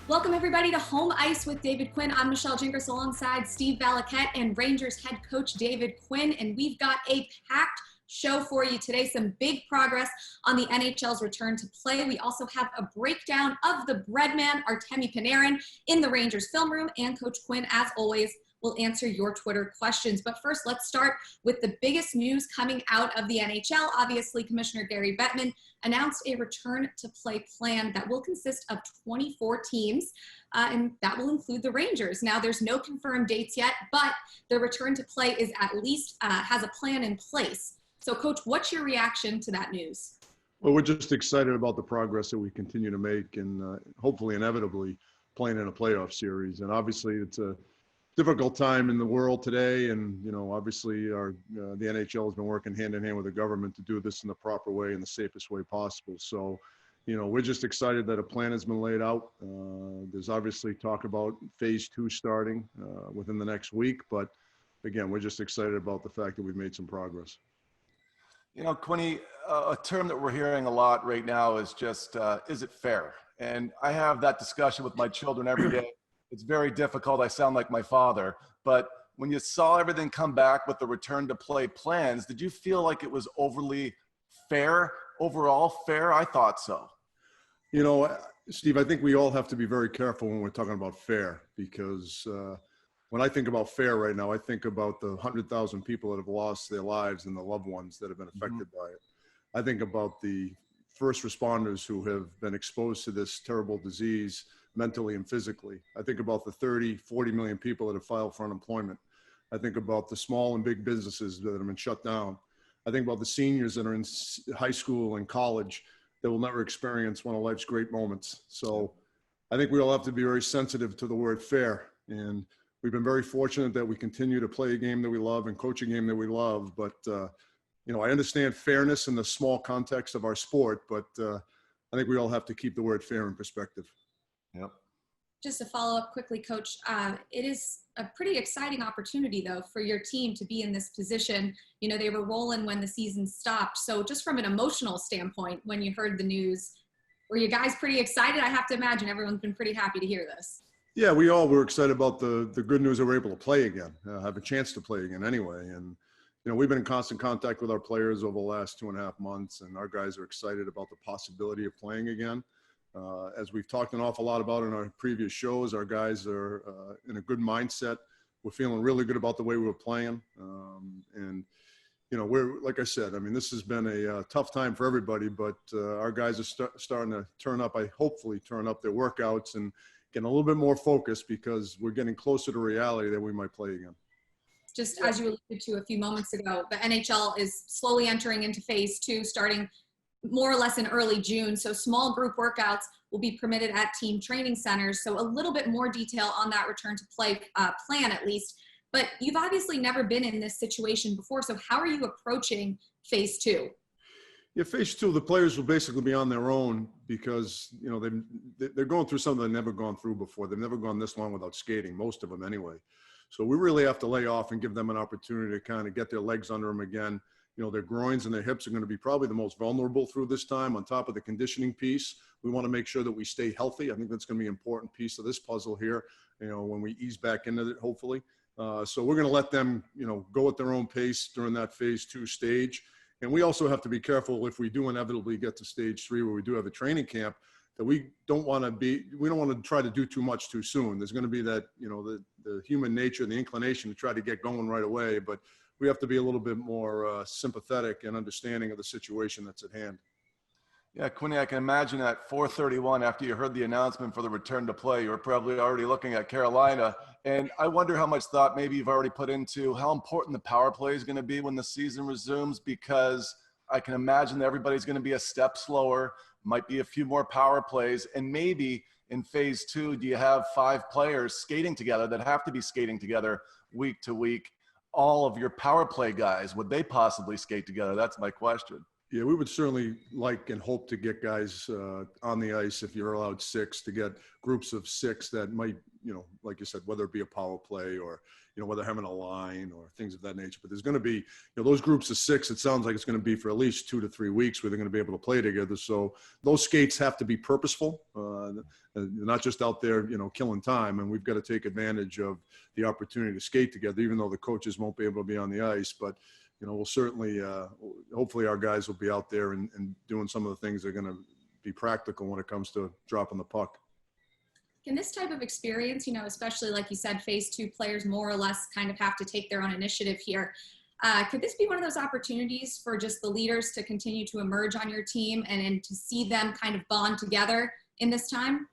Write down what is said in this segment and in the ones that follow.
Welcome everybody to Home Ice with David Quinn. I'm Michelle Gingras alongside Steve Valiquette and Rangers head coach David Quinn. And we've got a packed show for you today. Some big progress on the NHL's return to play. We also have a breakdown of the Breadman, Artemi Panarin, in the Rangers film room. And Coach Quinn, as always, will answer your Twitter questions. But first, let's start with the biggest news coming out of the NHL. Obviously, Commissioner Gary Bettman announced a return to play plan that will consist of 24 teams, and that will include the Rangers. Now, there's no confirmed dates yet, but the return to play is at least has a plan in place. So, Coach, what's your reaction to that news? Well, we're just excited about the progress that we continue to make and hopefully inevitably playing in a playoff series. And obviously, it's a difficult time in the world today, and obviously the NHL has been working hand in hand with the government to do this in the proper way and the safest way possible. So we're just excited that a plan has been laid out. There's obviously talk about phase 2 starting within the next week, but again, we're just excited about the fact that we've made some progress. Quinny, a term that we're hearing a lot right now is just is it fair? And I have that discussion with my children every day. It's very difficult. I sound like my father. But when you saw everything come back with the return to play plans, did you feel like it was overly fair, overall fair? I thought so. Steve, I think we all have to be very careful when we're talking about fair, because when I think about fair right now, I think about the 100,000 people that have lost their lives and the loved ones that have been affected by it. I think about the first responders who have been exposed to this terrible disease mentally and physically. I think about the 30-40 million people that have filed for unemployment. I think about the small and big businesses that have been shut down. I think about the seniors that are in high school and college that will never experience one of life's great moments. So I think we all have to be very sensitive to the word fair. And we've been very fortunate that we continue to play a game that we love and coach a game that we love. But, I understand fairness in the small context of our sport, but I think we all have to keep the word fair in perspective. Yep. Just to follow up quickly, Coach, it is a pretty exciting opportunity, though, for your team to be in this position. They were rolling when the season stopped. So just from an emotional standpoint, when you heard the news, were you guys pretty excited? I have to imagine everyone's been pretty happy to hear this. Yeah, we all were excited about the good news that we're able to play again, have a chance to play again anyway. And, we've been in constant contact with our players over the last 2.5 months, and our guys are excited about the possibility of playing again. As we've talked an awful lot about in our previous shows, our guys are in a good mindset. We're feeling really good about the way we were playing. We're, like I said, this has been a tough time for everybody, but our guys are starting to hopefully turn up their workouts and getting a little bit more focused, because we're getting closer to reality that we might play again. Just as you alluded to a few moments ago, the NHL is slowly entering into phase 2, starting more or less in early June. So small group workouts will be permitted at team training centers. So a little bit more detail on that return to play plan, at least. But you've obviously never been in this situation before. So how are you approaching phase 2? Yeah, phase 2, the players will basically be on their own, because, they're going through something they've never gone through before. They've never gone this long without skating, most of them anyway. So we really have to lay off and give them an opportunity to kind of get their legs under them again. Their groins and their hips are going to be probably the most vulnerable through this time, on top of the conditioning piece. We want to make sure that we stay healthy. I think that's going to be an important piece of this puzzle here, when we ease back into it, hopefully. So we're going to let them, go at their own pace during that phase 2 stage. And we also have to be careful, if we do inevitably get to stage 3, where we do have a training camp, that we don't want to try to do too much too soon. There's going to be that, the human nature, the inclination to try to get going right away, but we have to be a little bit more sympathetic and understanding of the situation that's at hand. Yeah, Quinny, I can imagine at 4:31, after you heard the announcement for the return to play, you were probably already looking at Carolina. And I wonder how much thought maybe you've already put into how important the power play is going to be when the season resumes, because I can imagine that everybody's going to be a step slower, might be a few more power plays, and maybe in phase 2, do you have 5 players skating together that have to be skating together week to week? All of your power play guys, would they possibly skate together? That's my question. Yeah, we would certainly like and hope to get guys on the ice, if you're allowed 6, to get groups of 6 that might, like you said, whether it be a power play or, whether having a line or things of that nature. But there's going to be, those groups of 6, it sounds like it's going to be for at least 2 to 3 weeks where they're going to be able to play together. So those skates have to be purposeful, not just out there, killing time. And we've got to take advantage of the opportunity to skate together, even though the coaches won't be able to be on the ice. But we'll certainly, hopefully our guys will be out there and doing some of the things that are going to be practical when it comes to dropping the puck. Can this type of experience, especially like you said, phase 2 players more or less kind of have to take their own initiative here. Could this be one of those opportunities for just the leaders to continue to emerge on your team and to see them kind of bond together in this time?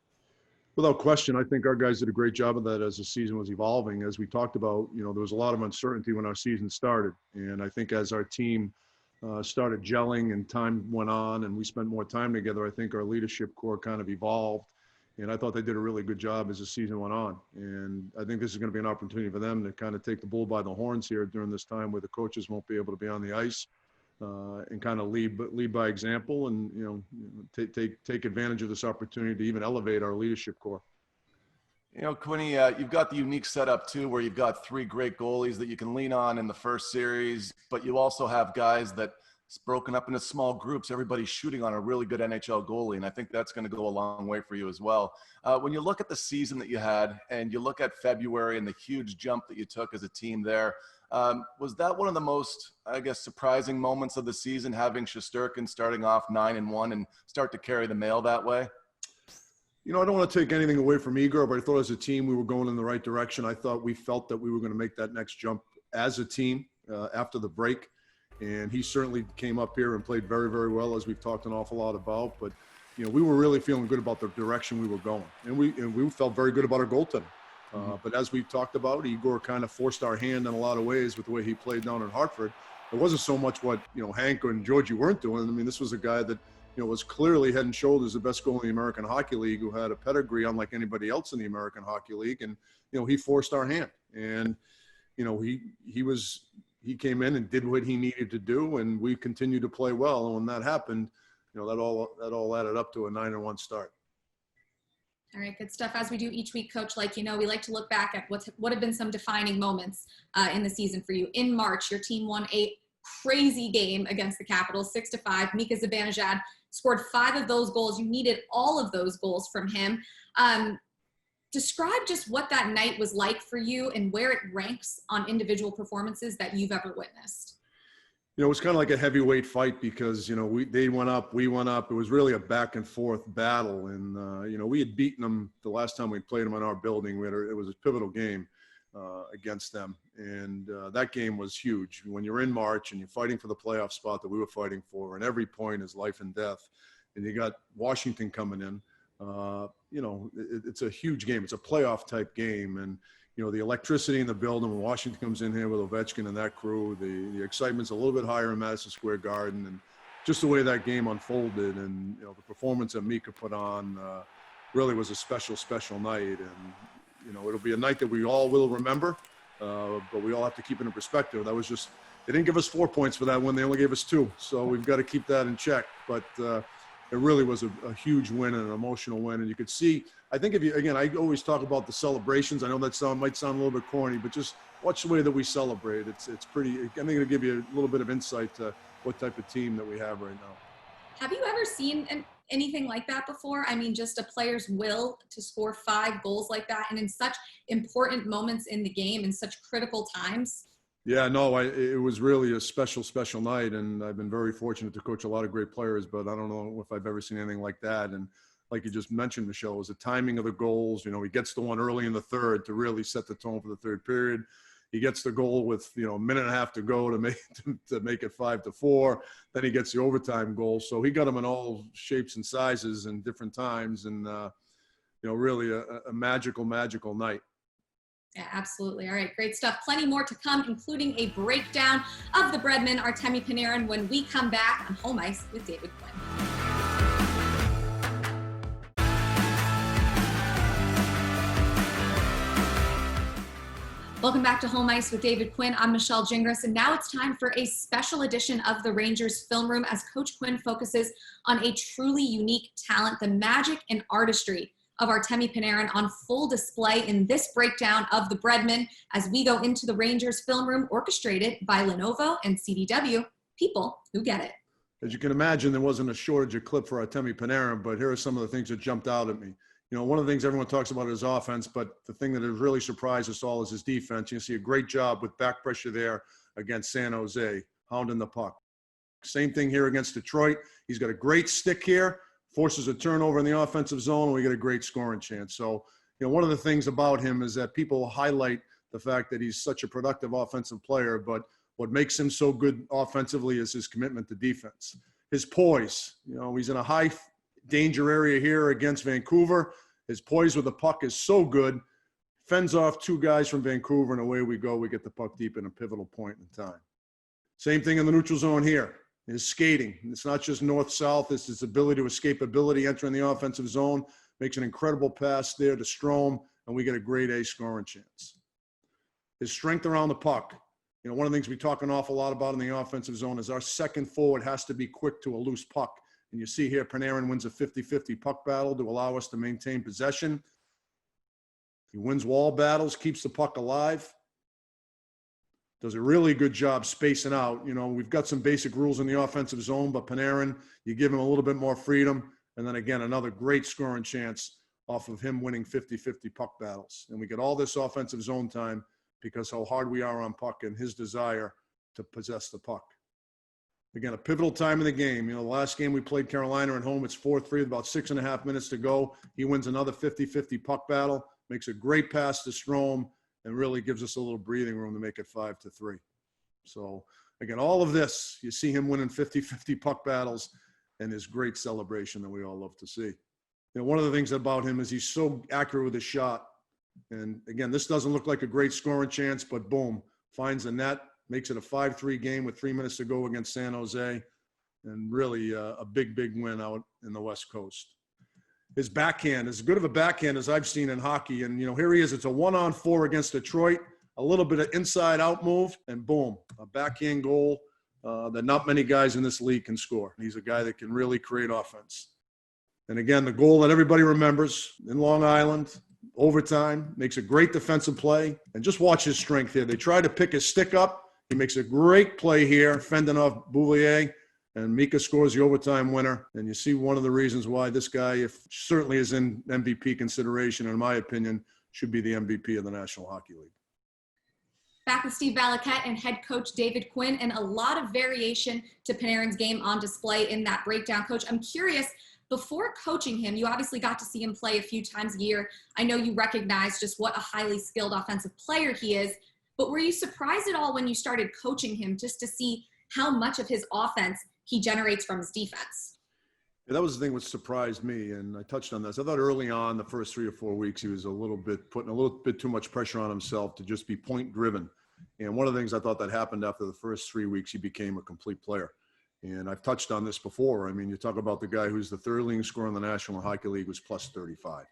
Without question, I think our guys did a great job of that as the season was evolving. As we talked about, there was a lot of uncertainty when our season started. And I think as our team started gelling and time went on and we spent more time together, I think our leadership core kind of evolved. And I thought they did a really good job as the season went on. And I think this is going to be an opportunity for them to kind of take the bull by the horns here during this time where the coaches won't be able to be on the ice. And kind of lead by example, and take advantage of this opportunity to even elevate our leadership core. Quinny, you've got the unique setup too, where you've got 3 great goalies that you can lean on in the first series, but you also have guys that it's broken up into small groups. Everybody's shooting on a really good NHL goalie, and I think that's going to go a long way for you as well. When you look at the season that you had, and you look at February and the huge jump that you took as a team there. Was that one of the most, I guess, surprising moments of the season, having Shesterkin starting off 9-1 and start to carry the mail that way? I don't want to take anything away from Igor, but I thought as a team we were going in the right direction. I thought we felt that we were going to make that next jump as a team after the break. And he certainly came up here and played very, very well, as we've talked an awful lot about. But, we were really feeling good about the direction we were going. And we felt very good about our goaltending. But as we've talked about, Igor kind of forced our hand in a lot of ways with the way he played down in Hartford. It wasn't so much what, Hank and Georgie weren't doing. I mean, this was a guy that, was clearly head and shoulders the best goalie in the American Hockey League, who had a pedigree unlike anybody else in the American Hockey League. And, he forced our hand. And, he came in and did what he needed to do, and we continued to play well. And when that happened, that all added up to a 9-1 start. All right, good stuff. As we do each week, Coach, we like to look back at what have been some defining moments in the season for you. In March, your team won a crazy game against the Capitals, 6-5. Mika Zibanejad scored 5 of those goals. You needed all of those goals from him. Describe just what that night was like for you and where it ranks on individual performances that you've ever witnessed. It was kind of like a heavyweight fight because, they went up, we went up. It was really a back and forth battle. And, we had beaten them the last time we played them in our building. It was a pivotal game against them. And that game was huge. When you're in March and you're fighting for the playoff spot that we were fighting for, and every point is life and death, and you got Washington coming in, it's a huge game. It's a playoff type game. And, the electricity in the building when Washington comes in here with Ovechkin and that crew, the excitement's a little bit higher in Madison Square Garden, and just the way that game unfolded and, the performance that Mika put on really was a special, special night. And, it'll be a night that we all will remember, but we all have to keep it in perspective. They didn't give us 4 points for that one. They only gave us 2. So we've got to keep that in check. But it really was a huge win and an emotional win. And you could see, I think I always talk about the celebrations. I know that might sound a little bit corny, but just watch the way that we celebrate. It's pretty, I think it'll give you a little bit of insight to what type of team that we have right now. Have you ever seen anything like that before? I mean, just a player's will to score 5 goals like that and in such important moments in the game in such critical times? Yeah, no, it was really a special, special night, and I've been very fortunate to coach a lot of great players, but I don't know if I've ever seen anything like that. And like you just mentioned, Michelle, it was the timing of the goals. He gets the one early in the third to really set the tone for the third period. He gets the goal with, a minute and a half to go to make it 5-4. Then he gets the overtime goal. So he got them in all shapes and sizes and different times, and, really a magical, magical night. Yeah, absolutely. All right, great stuff. Plenty more to come, including a breakdown of the Breadman Artemi Panarin when we come back on Home Ice with David Quinn. Welcome back to Home Ice with David Quinn. I'm Michelle Gingras, and now it's time for a special edition of the Rangers Film Room as Coach Quinn focuses on a truly unique talent, the magic and artistry of Artemi Panarin on full display in this breakdown of the Breadman as we go into the Rangers Film Room orchestrated by Lenovo and CDW, people who get it. As you can imagine, there wasn't a shortage of clip for Artemi Panarin, but here are some of the things that jumped out at me. You know, one of the things everyone talks about is offense, but the thing that has really surprised us all is his defense. You see a great job with back pressure there against San Jose, hounding the puck. Same thing here against Detroit. He's got a great stick here, forces a turnover in the offensive zone, and we get a great scoring chance. So, you know, one of the things about him is that people highlight the fact that he's such a productive offensive player, but what makes him so good offensively is his commitment to defense. His poise, you know, he's in a high danger area here against Vancouver. His poise with the puck is so good. Fends off two guys from Vancouver, and away we go. We get the puck deep in a pivotal point in time. Same thing in the neutral zone here. His skating. It's not just north-south. It's his ability to escapability, entering the offensive zone. Makes an incredible pass there to Strome, and we get a grade A scoring chance. His strength around the puck. You know, one of the things we talk an awful lot about in the offensive zone is our second forward has to be quick to a loose puck. And you see here, Panarin wins a 50-50 puck battle to allow us to maintain possession. He wins wall battles, keeps the puck alive. Does a really good job spacing out. You know, we've got some basic rules in the offensive zone, but Panarin, you give him a little bit more freedom. And then again, another great scoring chance off of him winning 50-50 puck battles. And we get all this offensive zone time because how hard we are on puck and his desire to possess the puck. Again, a pivotal time in the game. You know, the last game we played Carolina at home, it's 4-3 with about 6.5 minutes to go. He wins another 50-50 puck battle, makes a great pass to Strome, and really gives us a little breathing room to make it 5-3. So, again, all of this, you see him winning 50-50 puck battles and his great celebration that we all love to see. You know, one of the things about him is he's so accurate with his shot. And, again, this doesn't look like a great scoring chance, but boom, finds the net. Makes it a 5-3 game with 3 minutes to go against San Jose, and really a big, big win out in the West Coast. His backhand, as good of a backhand as I've seen in hockey, and, you know, here he is. It's a 1-on-4 against Detroit, a little bit of inside-out move, and boom, a backhand goal that not many guys in this league can score. He's a guy that can really create offense. And, again, the goal that everybody remembers in Long Island, overtime, makes a great defensive play, and just watch his strength here. They try to pick his stick up. He makes a great play here, fending off Bouvier, and Mika scores the overtime winner. And you see one of the reasons why this guy certainly is in MVP consideration, in my opinion, should be the MVP of the National Hockey League. Back with Steve Valiquette and head coach David Quinn, and a lot of variation to Panarin's game on display in that breakdown. Coach, I'm curious, before coaching him, you obviously got to see him play a few times a year. I know you recognize just what a highly skilled offensive player he is. But were you surprised at all when you started coaching him just to see how much of his offense he generates from his defense? Yeah, that was the thing which surprised me, and I touched on this. I thought early on, the first 3 or 4 weeks, he was putting a little bit too much pressure on himself to just be point-driven. And one of the things I thought that happened after the first 3 weeks, he became a complete player. And I've touched on this before. I mean, you talk about the guy who's the third leading scorer in the National Hockey League was plus 35.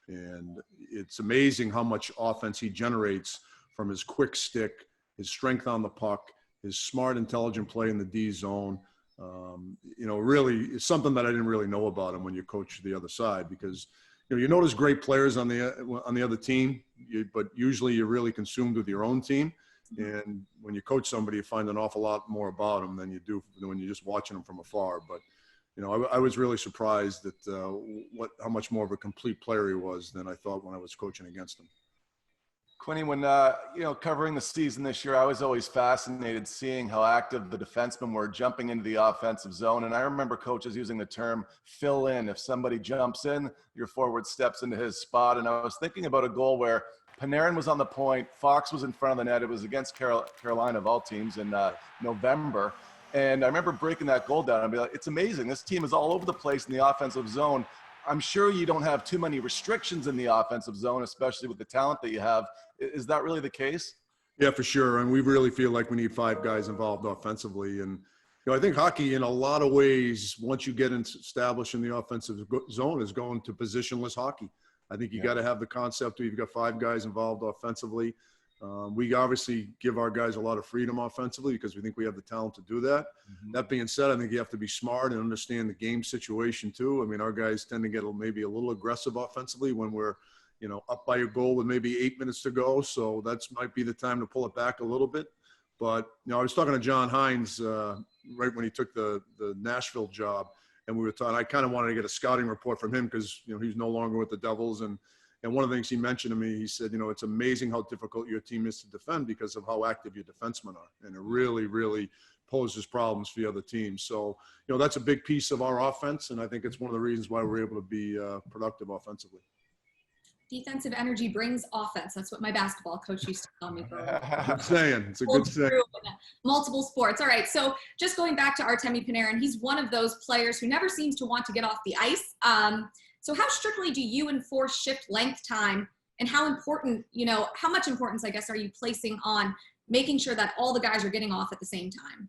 And it's amazing how much offense he generates from his quick stick, his strength on the puck, his smart, intelligent play in the D zone. You know, really, it's something that I didn't really know about him when you coach the other side, because, you know, you notice great players on the other team, but usually you're really consumed with your own team. And when you coach somebody, you find an awful lot more about them than you do when you're just watching them from afar. But, you know, I was really surprised at how much more of a complete player he was than I thought when I was coaching against him. Quinny, when, you know, covering the season this year, I was always fascinated seeing how active the defensemen were jumping into the offensive zone. And I remember coaches using the term fill in. If somebody jumps in, your forward steps into his spot. And I was thinking about a goal where Panarin was on the point, Fox was in front of the net. It was against Carolina of all teams in November. And I remember breaking that goal down and be like, it's amazing. This team is all over the place in the offensive zone. I'm sure you don't have too many restrictions in the offensive zone, especially with the talent that you have. Is that really the case? Yeah, for sure. And we really feel like we need 5 guys involved offensively. And, you know, I think hockey in a lot of ways, once you get established in the offensive zone, is going to positionless hockey. I think you got to have the concept where you've got 5 guys involved offensively. We obviously give our guys a lot of freedom offensively because we think we have the talent to do that. That being said, I think you have to be smart and understand the game situation too. I mean, our guys tend to get maybe a little aggressive offensively when we're, up by a goal with maybe 8 minutes to go. So that's might be the time to pull it back a little bit. But, I was talking to John Hines right when he took the Nashville job, and we were talking, I kind of wanted to get a scouting report from him because, he's no longer with the Devils. And one of the things he mentioned to me, he said, it's amazing how difficult your team is to defend because of how active your defensemen are. And it really, really poses problems for the other teams. So, that's a big piece of our offense. And I think it's one of the reasons why we're able to be productive offensively. Defensive energy brings offense. That's what my basketball coach used to tell me. Good saying. It's a good saying. Multiple sports. All right. So just going back to Artemi Panarin, he's one of those players who never seems to want to get off the ice. So how strictly do you enforce shift length time, and how important, how much importance, I guess, are you placing on making sure that all the guys are getting off at the same time?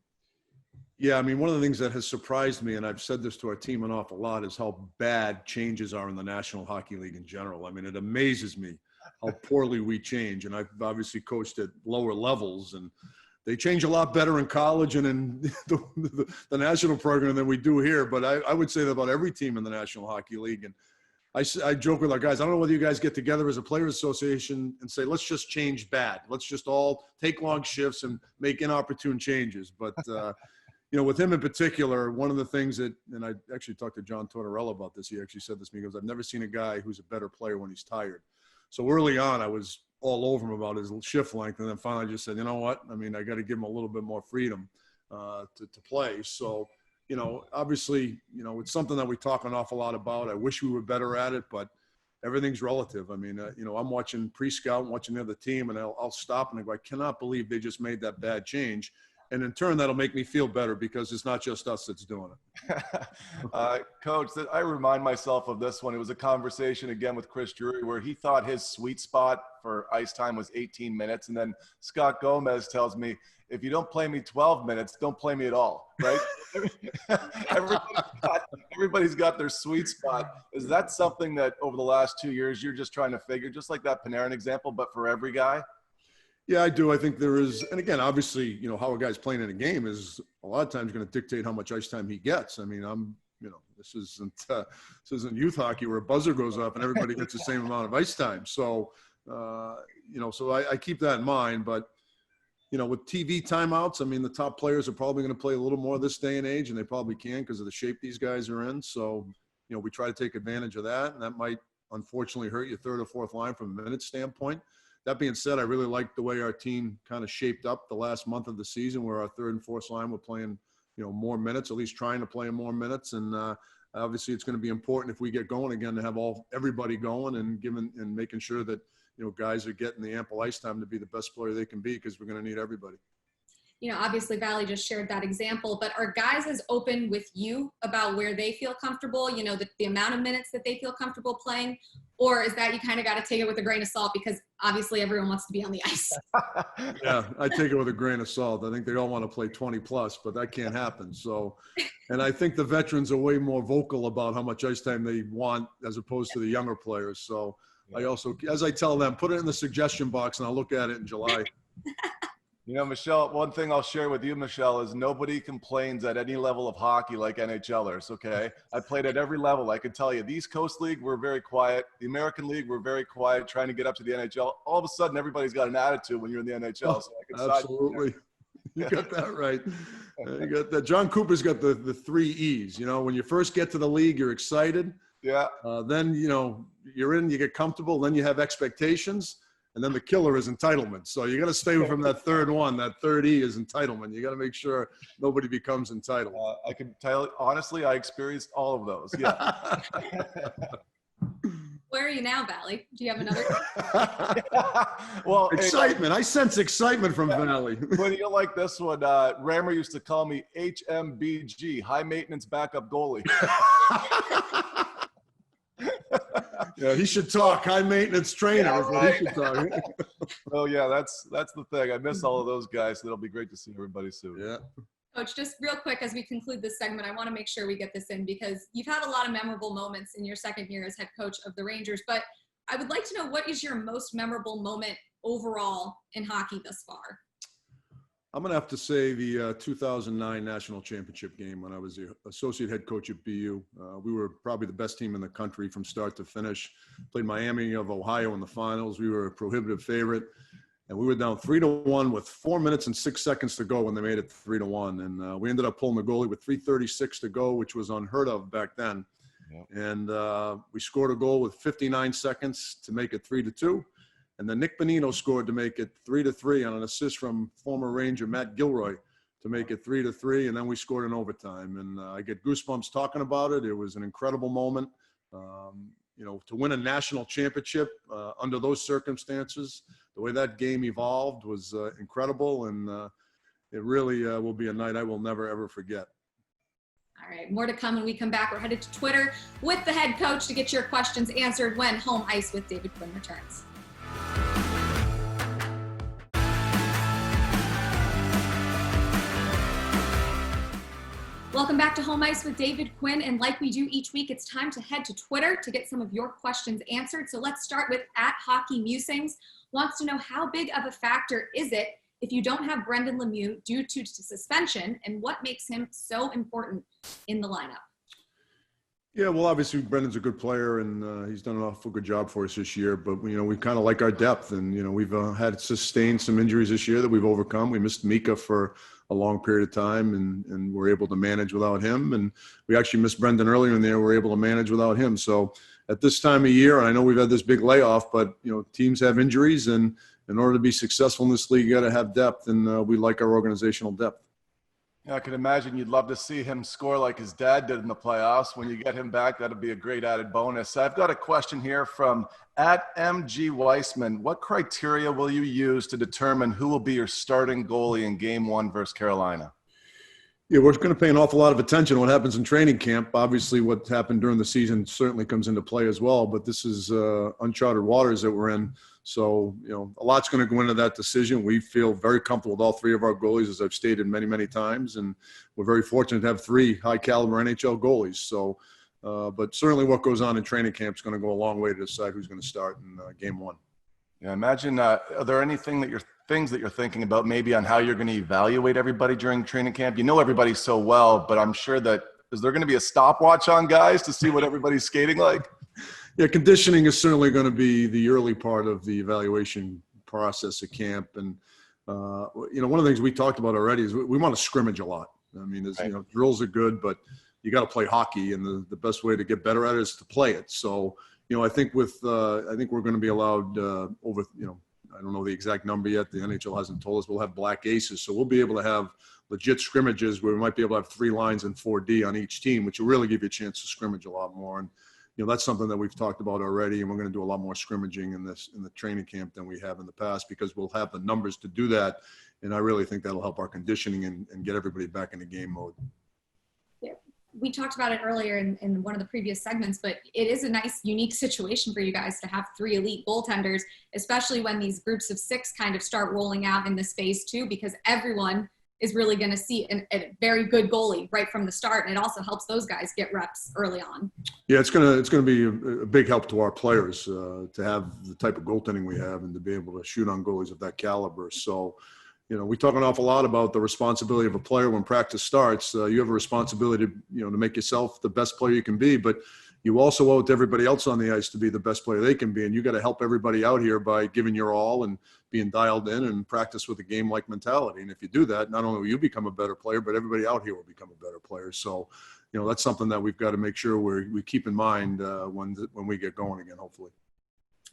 Yeah, I mean, one of the things that has surprised me, and I've said this to our team an awful lot, is how bad changes are in the National Hockey League in general. I mean, it amazes me how poorly we change. And I've obviously coached at lower levels, and they change a lot better in college and in the national program than we do here. But I would say that about every team in the National Hockey League. And I joke with our guys, I don't know whether you guys get together as a players association and say, let's just change bad. Let's just all take long shifts and make inopportune changes. But, with him in particular, one of the things that, and I actually talked to John Tortorella about this. He actually said this to me. He goes, I've never seen a guy who's a better player when he's tired. So early on, I was all over him about his shift length. And then finally I just said, you know what? I mean, I got to give him a little bit more freedom to play. So, obviously, it's something that we talk an awful lot about. I wish we were better at it, but everything's relative. I mean, I'm watching pre-scout, watching the other team, and I'll stop and I go, I cannot believe they just made that bad change. And in turn, that'll make me feel better because it's not just us that's doing it. Coach, I remind myself of this one. It was a conversation again with Chris Drury where he thought his sweet spot for ice time was 18 minutes. And then Scott Gomez tells me, if you don't play me 12 minutes, don't play me at all, right? Everybody's got their sweet spot. Is that something that over the last 2 years you're just trying to figure, just like that Panarin example, but for every guy? Yeah, I do. I think there is, and again, obviously, how a guy's playing in a game is a lot of times going to dictate how much ice time he gets. I mean, this isn't youth hockey where a buzzer goes up and everybody gets the same amount of ice time. So, so I keep that in mind. But, with TV timeouts, I mean, the top players are probably going to play a little more this day and age, and they probably can because of the shape these guys are in. So, we try to take advantage of that, and that might unfortunately hurt your third or fourth line from a minute standpoint. That being said, I really like the way our team kind of shaped up the last month of the season where our third and fourth line were playing, more minutes, at least trying to play more minutes. And obviously it's going to be important if we get going again to have everybody going and making sure that, guys are getting the ample ice time to be the best player they can be because we're going to need everybody. Obviously Valley just shared that example, but are guys as open with you about where they feel comfortable, the amount of minutes that they feel comfortable playing? Or is that you kind of got to take it with a grain of salt because obviously everyone wants to be on the ice? Yeah, I take it with a grain of salt. I think they all want to play 20 plus, but that can't happen. So, and I think the veterans are way more vocal about how much ice time they want as opposed to the younger players. So I also, as I tell them, put it in the suggestion box and I'll look at it in July. Michelle, one thing I'll share with you, Michelle, is nobody complains at any level of hockey like NHLers, okay? I played at every level. I can tell you, the East Coast League, we're very quiet. The American League, we're very quiet, trying to get up to the NHL. All of a sudden, everybody's got an attitude when you're in the NHL. So I can absolutely. You got that right. You got that. John Cooper's got the 3 E's. When you first get to the league, you're excited. Yeah. Then, you're in, you get comfortable. Then you have expectations. And then the killer is entitlement. So you got to stay from that third one. That third E is entitlement. You got to make sure nobody becomes entitled. I can tell, honestly, I experienced all of those. Yeah. Where are you now, Valley? Do you have another? Well, excitement. I sense excitement from Valley. When you like this one, Rammer used to call me HMBG, high maintenance backup goalie. Yeah, he should talk. High maintenance trainer. Yeah, right. He should talk. Oh yeah, that's the thing. I miss all of those guys. So it'll be great to see everybody soon. Yeah. Coach, just real quick as we conclude this segment, I want to make sure we get this in because you've had a lot of memorable moments in your second year as head coach of the Rangers. But I would like to know, what is your most memorable moment overall in hockey thus far? I'm going to have to say the 2009 national championship game when I was the associate head coach at BU. We were probably the best team in the country from start to finish. Played Miami of Ohio in the finals. We were a prohibitive favorite. And we were down 3-1 with 4 minutes and 6 seconds to go when they made it 3-1. And we ended up pulling the goalie with 3:36 to go, which was unheard of back then. Yep. And we scored a goal with 59 seconds to make it 3-2. And then Nick Bonino scored to make it 3-3 on an assist from former Ranger Matt Gilroy to make it 3-3. And then we scored in overtime. And I get goosebumps talking about it. It was an incredible moment. To win a national championship under those circumstances, the way that game evolved was incredible. And it really will be a night I will never, ever forget. All right, more to come when we come back. We're headed to Twitter with the head coach to get your questions answered when Home Ice with David Quinn returns. Welcome back to Home Ice with David Quinn. And like we do each week, it's time to head to Twitter to get some of your questions answered. So let's start with @HockeyMusings. Wants to know, how big of a factor is it if you don't have Brendan Lemieux due to suspension, and what makes him so important in the lineup? Yeah, well, obviously Brendan's a good player, and he's done an awful good job for us this year. But we kind of like our depth, and we've had sustained some injuries this year that we've overcome. We missed Mika for a long period of time, and we're able to manage without him. And we actually missed Brendan earlier in the year. We're able to manage without him. So at this time of year, and I know we've had this big layoff, but teams have injuries, and in order to be successful in this league, you got to have depth, and we like our organizational depth. Yeah, I can imagine you'd love to see him score like his dad did in the playoffs. When you get him back, that'd be a great added bonus. I've got a question here from @MG Weissman. What criteria will you use to determine who will be your starting goalie in Game 1 versus Carolina? Yeah, we're going to pay an awful lot of attention to what happens in training camp. Obviously, what happened during the season certainly comes into play as well, but this is uncharted waters that we're in. So, a lot's going to go into that decision. We feel very comfortable with all three of our goalies, as I've stated many, many times, and we're very fortunate to have three high-caliber NHL goalies. So, but certainly what goes on in training camp is going to go a long way to decide who's going to start in Game 1. Yeah, imagine, are there things that you're thinking about maybe on how you're going to evaluate everybody during training camp? You know everybody so well, but I'm sure is there going to be a stopwatch on guys to see what everybody's skating like? Yeah, conditioning is certainly going to be the early part of the evaluation process at camp. And, one of the things we talked about already is we want to scrimmage a lot. I mean, right. Drills are good, but you got to play hockey, and the best way to get better at it is to play it. So, I think I think we're going to be allowed over, I don't know the exact number yet. The NHL hasn't told us. We'll have black aces. So we'll be able to have legit scrimmages where we might be able to have 3 lines and 4D on each team, which will really give you a chance to scrimmage a lot more. And, that's something that we've talked about already. And we're going to do a lot more scrimmaging in the training camp than we have in the past, because we'll have the numbers to do that. And I really think that'll help our conditioning and get everybody back into game mode. We talked about it earlier in one of the previous segments, but it is a nice, unique situation for you guys to have 3 elite goaltenders, especially when these groups of 6 kind of start rolling out in this phase too, because everyone is really going to see a very good goalie right from the start. And it also helps those guys get reps early on. Yeah, it's going to be a big help to our players to have the type of goaltending we have and to be able to shoot on goalies of that caliber. So, we talk an awful lot about the responsibility of a player when practice starts. You have a responsibility to make yourself the best player you can be, but you also owe it to everybody else on the ice to be the best player they can be. And you got to help everybody out here by giving your all and being dialed in and practice with a game-like mentality. And if you do that, not only will you become a better player, but everybody out here will become a better player. So, that's something that we've got to make sure we keep in mind when we get going again, hopefully.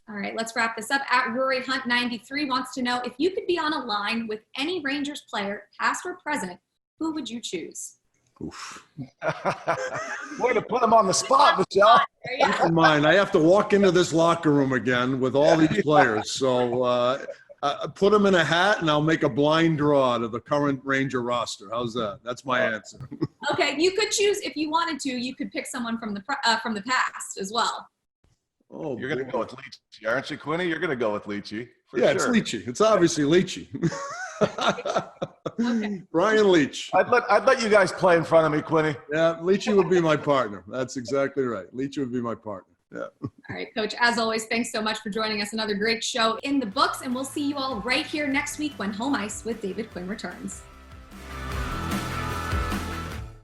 All right, let's wrap this up. @RoryHunt93 wants to know, if you could be on a line with any Rangers player, past or present, who would you choose? Oof. Way to put him on the spot, Michelle. Keep in mind, I have to walk into this locker room again with all these players. So put them in a hat, and I'll make a blind draw to the current Ranger roster. How's that? That's my answer. Okay, you could choose, if you wanted to, you could pick someone from the past as well. Oh, you're going to go with Leachy, aren't you, Quinny? You're going to go with Leachy. Yeah, sure. It's Leachy. It's obviously Leachy. Okay. Brian Leetch. I'd let you guys play in front of me, Quinny. Yeah, Leachy would be my partner. That's exactly right. Leachy would be my partner. Yeah. All right, Coach, as always, thanks so much for joining us. Another great show in the books, and we'll see you all right here next week when Home Ice with David Quinn returns.